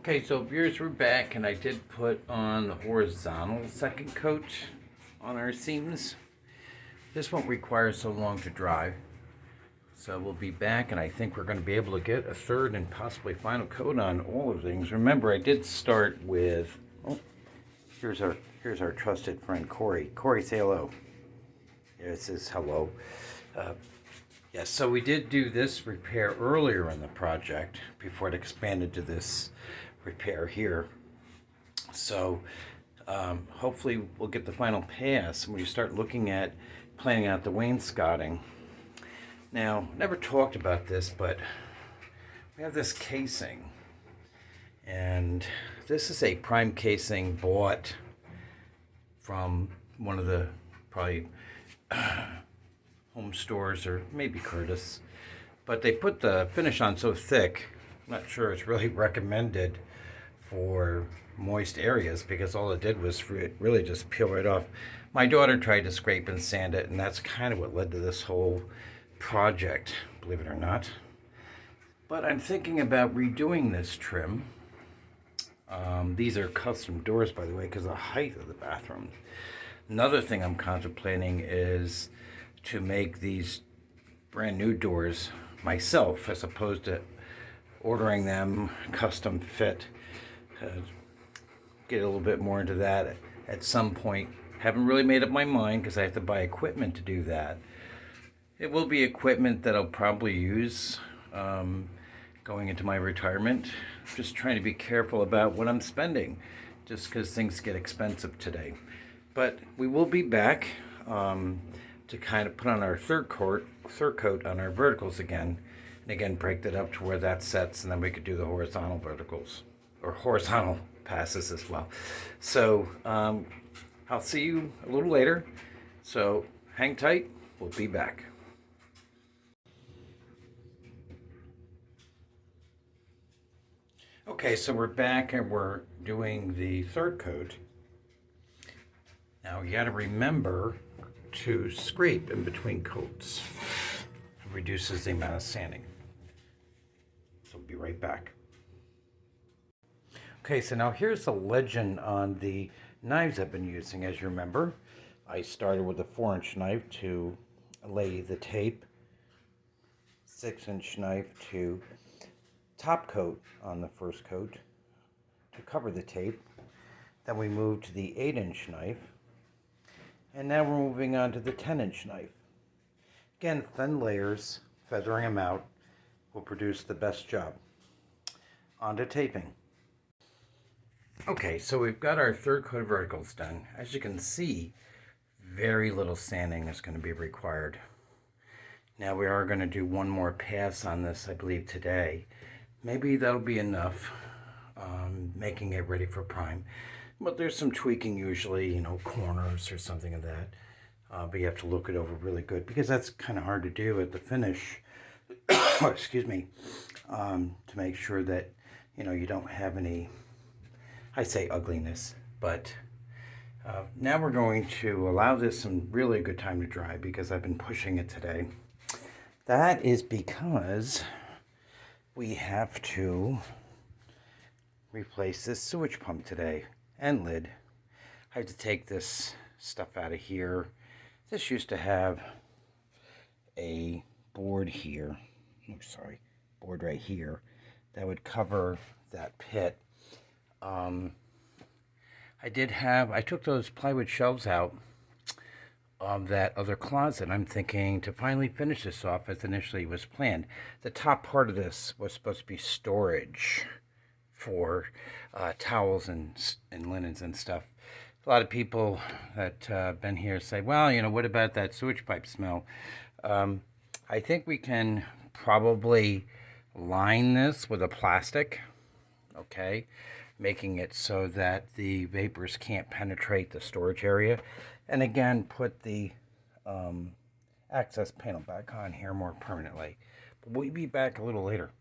Okay, so viewers, we're back, and I did put on the horizontal second coat on our seams. This won't require so long to dry, so we'll be back, and I think we're going to be able to get a third and possibly final coat on all of things. Remember, I did start with, here's our trusted friend Corey. Corey, say hello. It says hello. Yes, so we did do this repair earlier in the project before it expanded to this repair here. So hopefully we'll get the final pass when we start looking at planning out the wainscoting. Now, never talked about this, but we have this casing, and this is a prime casing bought from one of the probably home stores, or maybe Curtis, but they put the finish on so thick, I'm not sure it's really recommended for moist areas, because all it did was really just peel right off. My daughter tried to scrape and sand it, and that's kind of what led to this whole project, believe it or not. But I'm thinking about redoing this trim. These are custom doors, by the way, because of the height of the bathroom. Another thing I'm contemplating is to make these brand new doors myself, as opposed to ordering them custom fit. Get a little bit more into that at some point. Haven't really made up my mind, because I have to buy equipment to do that. It will be equipment that I'll probably use going into my retirement. Just trying to be careful about what I'm spending, just because things get expensive today. But we will be back to kind of put on our third coat on our verticals again, and again break that up to where that sets, and then we could do the horizontal verticals, or horizontal passes as well. So I'll see you a little later, so hang tight, we'll be back. Okay, so we're back and we're doing the third coat. Now you got to remember to scrape in between coats. It reduces the amount of sanding. So we'll be right back. Okay, so now here's the legend on the knives I've been using. As you remember, I started with a 4-inch knife to lay the tape, 6-inch knife to top coat on the first coat to cover the tape. Then we moved to the 8-inch knife, and now we're moving on to the 10-inch knife. Again, thin layers, feathering them out, will produce the best job. On to taping. Okay, so we've got our third coat of verticals done. As you can see, very little sanding is going to be required. Now we are going to do one more pass on this, I believe, today. Maybe that'll be enough, making it ready for prime. But there's some tweaking usually, corners or something of that. But you have to look it over really good, because that's kind of hard to do at the finish. Excuse me. To make sure that, you don't have any, I say ugliness, but now we're going to allow this some really good time to dry, because I've been pushing it today. That is because we have to replace this sewage pump today and lid. I have to take this stuff out of here. This used to have a board here, board right here, that would cover that pit. I took those plywood shelves out of that other closet. I'm thinking to finally finish this off as initially was planned. The top part of this was supposed to be storage for towels and linens and stuff. A lot of people that been here say, well, what about that sewage pipe smell? I think we can probably line this with a plastic, okay, making it so that the vapors can't penetrate the storage area. And again, put the access panel back on here more permanently. But we'll be back a little later.